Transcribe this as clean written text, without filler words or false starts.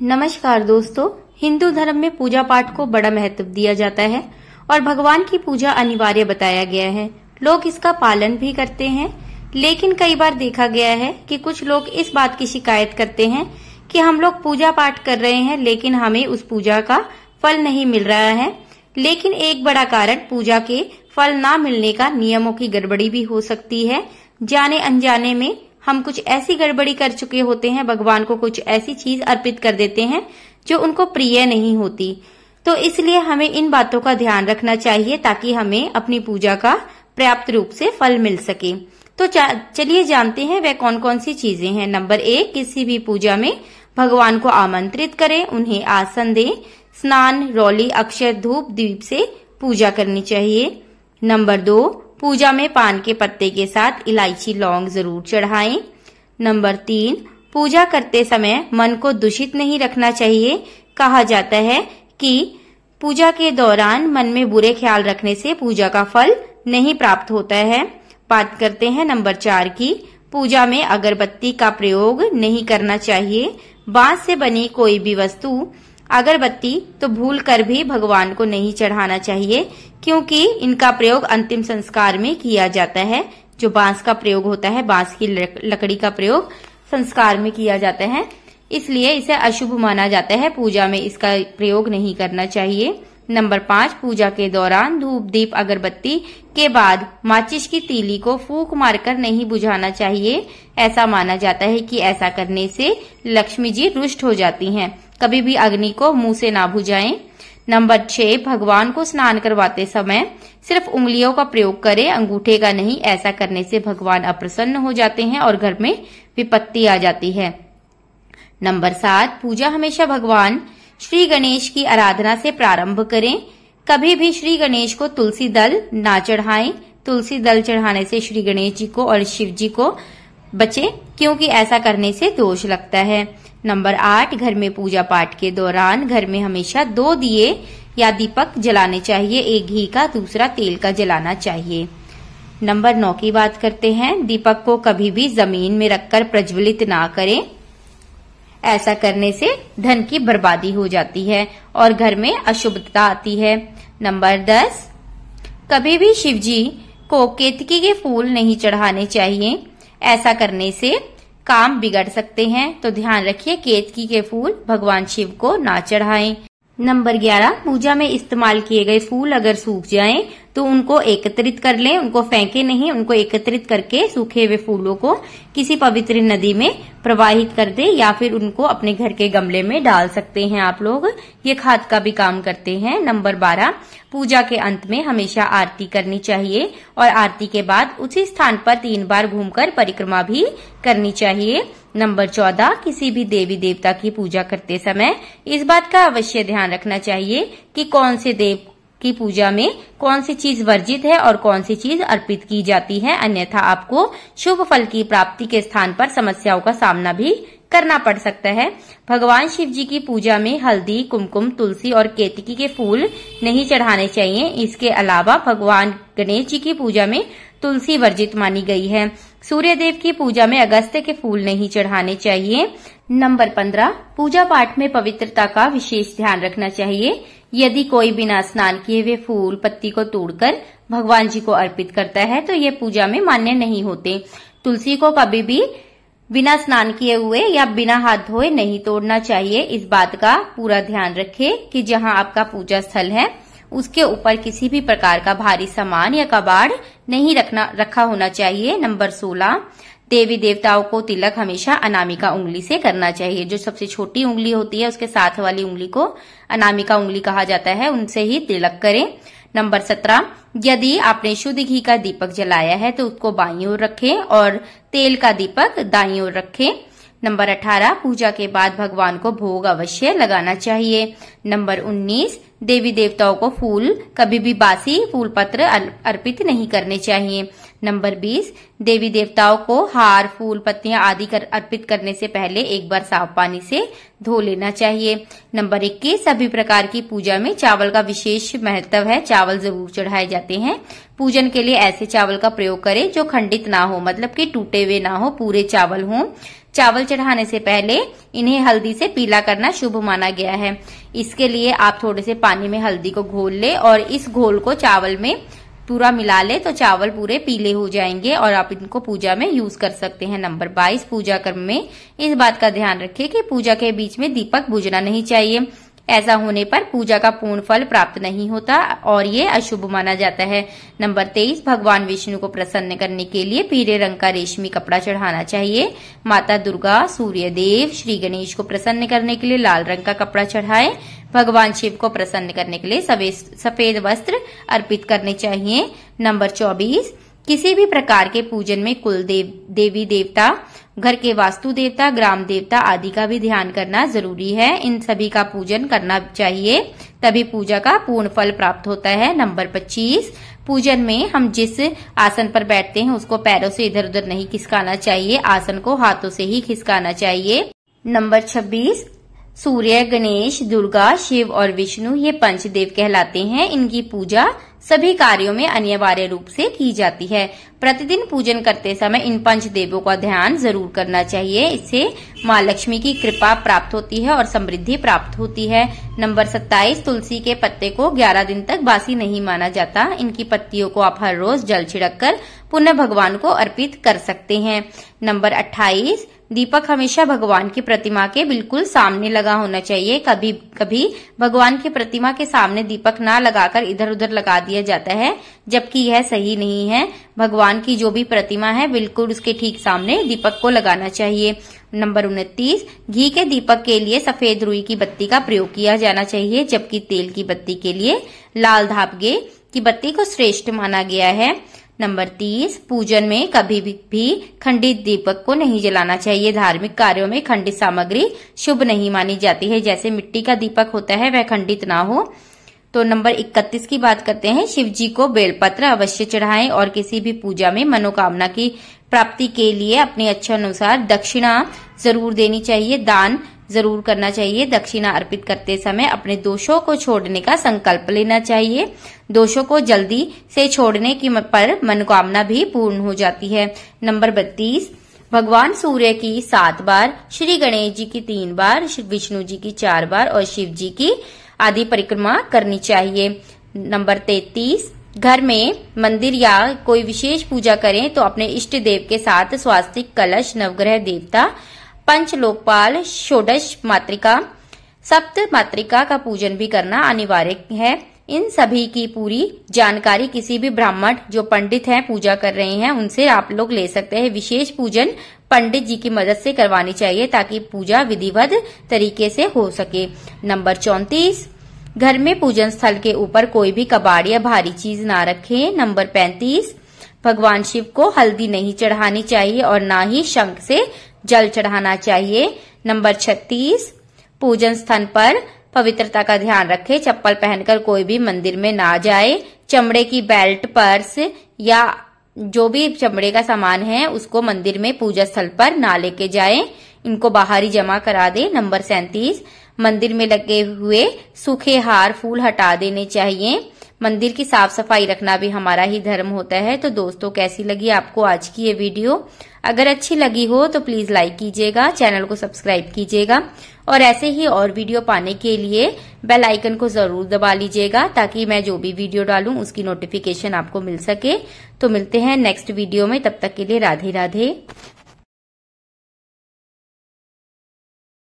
नमस्कार दोस्तों, हिंदू धर्म में पूजा पाठ को बड़ा महत्व दिया जाता है और भगवान की पूजा अनिवार्य बताया गया है। लोग इसका पालन भी करते हैं, लेकिन कई बार देखा गया है कि कुछ लोग इस बात की शिकायत करते हैं कि हम लोग पूजा पाठ कर रहे हैं लेकिन हमें उस पूजा का फल नहीं मिल रहा है। लेकिन एक बड़ा कारण पूजा के फल ना मिलने का नियमों की गड़बड़ी भी हो सकती है। जाने अनजाने में हम कुछ ऐसी गड़बड़ी कर चुके होते हैं, भगवान को कुछ ऐसी चीज अर्पित कर देते हैं जो उनको प्रिय नहीं होती। तो इसलिए हमें इन बातों का ध्यान रखना चाहिए ताकि हमें अपनी पूजा का पर्याप्त रूप से फल मिल सके। तो चलिए जानते हैं वह कौन कौन सी चीजें हैं। नंबर 1, किसी भी पूजा में भगवान को आमंत्रित करें, उन्हें आसन दें, स्नान, रौली, अक्षत, धूप, दीप से पूजा करनी चाहिए। नंबर 2, पूजा में पान के पत्ते के साथ इलायची, लौंग जरूर चढ़ाएं। नंबर 3, पूजा करते समय मन को दूषित नहीं रखना चाहिए। कहा जाता है कि पूजा के दौरान मन में बुरे ख्याल रखने से पूजा का फल नहीं प्राप्त होता है। बात करते हैं नंबर 4 की। पूजा में अगरबत्ती का प्रयोग नहीं करना चाहिए। बांस से बनी कोई भी वस्तु, अगरबत्ती तो भूल कर भी भगवान को नहीं चढ़ाना चाहिए, क्योंकि इनका प्रयोग अंतिम संस्कार में किया जाता है। जो बांस का प्रयोग होता है, बांस की लकड़ी का प्रयोग संस्कार में किया जाता है, इसलिए इसे अशुभ माना जाता है। पूजा में इसका प्रयोग नहीं करना चाहिए। नंबर 5, पूजा के दौरान धूप, दीप, अगरबत्ती के बाद माचिस की तीली को फूंक मारकर नहीं बुझाना चाहिए। ऐसा माना जाता है कि ऐसा करने से लक्ष्मी जी रुष्ट हो जाती हैं। कभी भी अग्नि को मुंह से ना बुझाएं। नंबर 6, भगवान को स्नान करवाते समय सिर्फ उंगलियों का प्रयोग करें, अंगूठे का नहीं। ऐसा करने से भगवान अप्रसन्न हो जाते हैं और घर में विपत्ति आ जाती है। नंबर 7, पूजा हमेशा भगवान श्री गणेश की आराधना से प्रारंभ करें। कभी भी श्री गणेश को तुलसी दल ना चढ़ाएं। तुलसी दल चढ़ाने से श्री गणेश जी को और शिव जी को बचे, क्योंकि ऐसा करने से दोष लगता है। नंबर 8, घर में पूजा पाठ के दौरान घर में हमेशा 2 दिए या दीपक जलाने चाहिए। एक घी का, दूसरा तेल का जलाना चाहिए। नंबर 9 की बात करते हैं। दीपक को कभी भी जमीन में रखकर प्रज्वलित ना करें। ऐसा करने से धन की बर्बादी हो जाती है और घर में अशुभता आती है। नंबर 10, कभी भी शिव जी को केतकी के फूल नहीं चढ़ाने चाहिए। ऐसा करने से काम बिगड़ सकते हैं, तो ध्यान रखिए केतकी के फूल भगवान शिव को ना चढ़ाएं। नंबर 11, पूजा में इस्तेमाल किए गए फूल अगर सूख जाएं तो उनको एकत्रित कर लें, उनको फेंके नहीं। उनको एकत्रित करके सूखे हुए फूलों को किसी पवित्र नदी में प्रवाहित कर दे या फिर उनको अपने घर के गमले में डाल सकते हैं आप लोग। ये खाद का भी काम करते हैं। नंबर 12, पूजा के अंत में हमेशा आरती करनी चाहिए और आरती के बाद उसी स्थान पर 3 बार घूमकर परिक्रमा भी करनी चाहिए। नंबर 14, किसी भी देवी देवता की पूजा करते समय इस बात का अवश्य ध्यान रखना चाहिए कि कौन से देव की पूजा में कौन सी चीज वर्जित है और कौन सी चीज अर्पित की जाती है, अन्यथा आपको शुभ फल की प्राप्ति के स्थान पर समस्याओं का सामना भी करना पड़ सकता है। भगवान शिव जी की पूजा में हल्दी, कुमकुम, तुलसी और केतकी के फूल नहीं चढ़ाने चाहिए। इसके अलावा भगवान गणेश जी की पूजा में तुलसी वर्जित मानी गई है। सूर्य देव की पूजा में अगस्त्य के फूल नहीं चढ़ाने चाहिए। नंबर 15, पूजा पाठ में पवित्रता का विशेष ध्यान रखना चाहिए। यदि कोई बिना स्नान किए हुए फूल पत्ती को तोड़कर भगवान जी को अर्पित करता है तो ये पूजा में मान्य नहीं होते। तुलसी को कभी भी बिना स्नान किए हुए या बिना हाथ धोए नहीं तोड़ना चाहिए। इस बात का पूरा ध्यान रखें कि जहां आपका पूजा स्थल है उसके ऊपर किसी भी प्रकार का भारी सामान या कबाड़ नहीं रखा होना चाहिए। नंबर 16, देवी देवताओं को तिलक हमेशा अनामिका उंगली से करना चाहिए। जो सबसे छोटी उंगली होती है उसके साथ वाली उंगली को अनामिका उंगली कहा जाता है, उनसे ही तिलक करें। नंबर 17, यदि आपने शुद्ध घी का दीपक जलाया है तो उसको बाईं ओर रखें और तेल का दीपक दाईं ओर रखें। नंबर 18, पूजा के बाद भगवान को भोग अवश्य लगाना चाहिए। नंबर 19, देवी देवताओं को फूल कभी भी बासी फूल पत्र अर्पित नहीं करने चाहिए। नंबर 20, देवी देवताओं को हार, फूल, पत्तियां आदि अर्पित करने से पहले एक बार साफ पानी से धो लेना चाहिए। नंबर 21, सभी प्रकार की पूजा में चावल का विशेष महत्व है। चावल जरूर चढ़ाए जाते हैं। पूजन के लिए ऐसे चावल का प्रयोग करें जो खंडित ना हो, मतलब कि टूटे हुए ना हो, पूरे चावल हों। चावल चढ़ाने से पहले इन्हें हल्दी से पीला करना शुभ माना गया है। इसके लिए आप थोड़े से पानी में हल्दी को घोल ले और इस घोल को चावल में पूरा मिला ले तो चावल पूरे पीले हो जाएंगे और आप इनको पूजा में यूज कर सकते हैं। नंबर 22, पूजा कर्म में इस बात का ध्यान रखें कि पूजा के बीच में दीपक बुझना नहीं चाहिए। ऐसा होने पर पूजा का पूर्ण फल प्राप्त नहीं होता और ये अशुभ माना जाता है। नंबर 23, भगवान विष्णु को प्रसन्न करने के लिए पीले रंग का रेशमी कपड़ा चढ़ाना चाहिए। माता दुर्गा, सूर्य देव, श्री गणेश को प्रसन्न करने के लिए लाल रंग का कपड़ा चढ़ाएं। भगवान शिव को प्रसन्न करने के लिए सफेद वस्त्र अर्पित करने चाहिए। नंबर 24, किसी भी प्रकार के पूजन में कुल देवी देवता, घर के वास्तु देवता, ग्राम देवता आदि का भी ध्यान करना जरूरी है। इन सभी का पूजन करना चाहिए, तभी पूजा का पूर्ण फल प्राप्त होता है। नंबर 25, पूजन में हम जिस आसन पर बैठते हैं उसको पैरों से इधर उधर नहीं खिसकाना चाहिए, आसन को हाथों से ही खिसकाना चाहिए। नंबर 26, सूर्य, गणेश, दुर्गा, शिव और विष्णु ये पंचदेव कहलाते हैं। इनकी पूजा सभी कार्यों में अनिवार्य रूप से की जाती है। प्रतिदिन पूजन करते समय इन पंचदेवों का ध्यान जरूर करना चाहिए। इससे माँ लक्ष्मी की कृपा प्राप्त होती है और समृद्धि प्राप्त होती है। नंबर 27, तुलसी के पत्ते को 11 दिन तक बासी नहीं माना जाता। इनकी पत्तियों को आप हर रोज जल छिड़ककर पुनः भगवान को अर्पित कर सकते हैं। नंबर 28, दीपक हमेशा भगवान की प्रतिमा के बिल्कुल सामने लगा होना चाहिए। कभी कभी भगवान की प्रतिमा के सामने दीपक ना लगाकर इधर उधर लगा दिया जाता है, जबकि यह सही नहीं है। भगवान की जो भी प्रतिमा है बिल्कुल उसके ठीक सामने दीपक को लगाना चाहिए। नंबर 29, घी के दीपक के लिए सफेद रुई की बत्ती का प्रयोग किया जाना चाहिए, जबकि तेल की बत्ती के लिए लाल धापगे की बत्ती को श्रेष्ठ माना गया है। नंबर 30, पूजन में कभी भी खंडित दीपक को नहीं जलाना चाहिए। धार्मिक कार्यों में खंडित सामग्री शुभ नहीं मानी जाती है। जैसे मिट्टी का दीपक होता है वह खंडित ना हो। तो नंबर 31 की बात करते हैं। शिव जी को बेलपत्र अवश्य चढ़ाएं और किसी भी पूजा में मनोकामना की प्राप्ति के लिए अपने इच्छा अनुसार दक्षिणा जरूर देनी चाहिए, दान जरूर करना चाहिए। दक्षिणा अर्पित करते समय अपने दोषों को छोड़ने का संकल्प लेना चाहिए। दोषों को जल्दी से छोड़ने की पर मनोकामना भी पूर्ण हो जाती है। नंबर 32, भगवान सूर्य की 7 बार, श्री गणेश जी की 3 बार, विष्णु जी की 4 बार और शिव जी की आदि परिक्रमा करनी चाहिए। नंबर 33, घर में मंदिर या कोई विशेष पूजा करें तो अपने इष्ट देव के साथ स्वास्तिक, कलश, नवग्रह देवता, पंच लोकपाल, षोडश मातृका, सप्त मातृका का पूजन भी करना अनिवार्य है। इन सभी की पूरी जानकारी किसी भी ब्राह्मण जो पंडित हैं पूजा कर रहे हैं उनसे आप लोग ले सकते हैं। विशेष पूजन पंडित जी की मदद से करवानी चाहिए ताकि पूजा विधिवत तरीके से हो सके। नंबर 34, घर में पूजन स्थल के ऊपर कोई भी कबाड़ या भारी चीज ना रखें। नंबर 35, भगवान शिव को हल्दी नहीं चढ़ानी चाहिए और ना ही शंख से जल चढ़ाना चाहिए। नंबर 36, पूजन स्थान पर पवित्रता का ध्यान रखें। चप्पल पहनकर कोई भी मंदिर में ना जाए। चमड़े की बेल्ट, पर्स या जो भी चमड़े का सामान है उसको मंदिर में पूजा स्थल पर ना लेके जाएं। इनको बाहर ही जमा करा दे। नंबर 37, मंदिर में लगे हुए सूखे हार, फूल हटा देने चाहिए। मंदिर की साफ सफाई रखना भी हमारा ही धर्म होता है। तो दोस्तों, कैसी लगी आपको आज की ये वीडियो? अगर अच्छी लगी हो तो प्लीज लाइक कीजिएगा, चैनल को सब्सक्राइब कीजिएगा और ऐसे ही और वीडियो पाने के लिए बेल आइकन को जरूर दबा लीजिएगा ताकि मैं जो भी वीडियो डालूं उसकी नोटिफिकेशन आपको मिल सके। तो मिलते हैं नेक्स्ट वीडियो में, तब तक के लिए राधे राधे।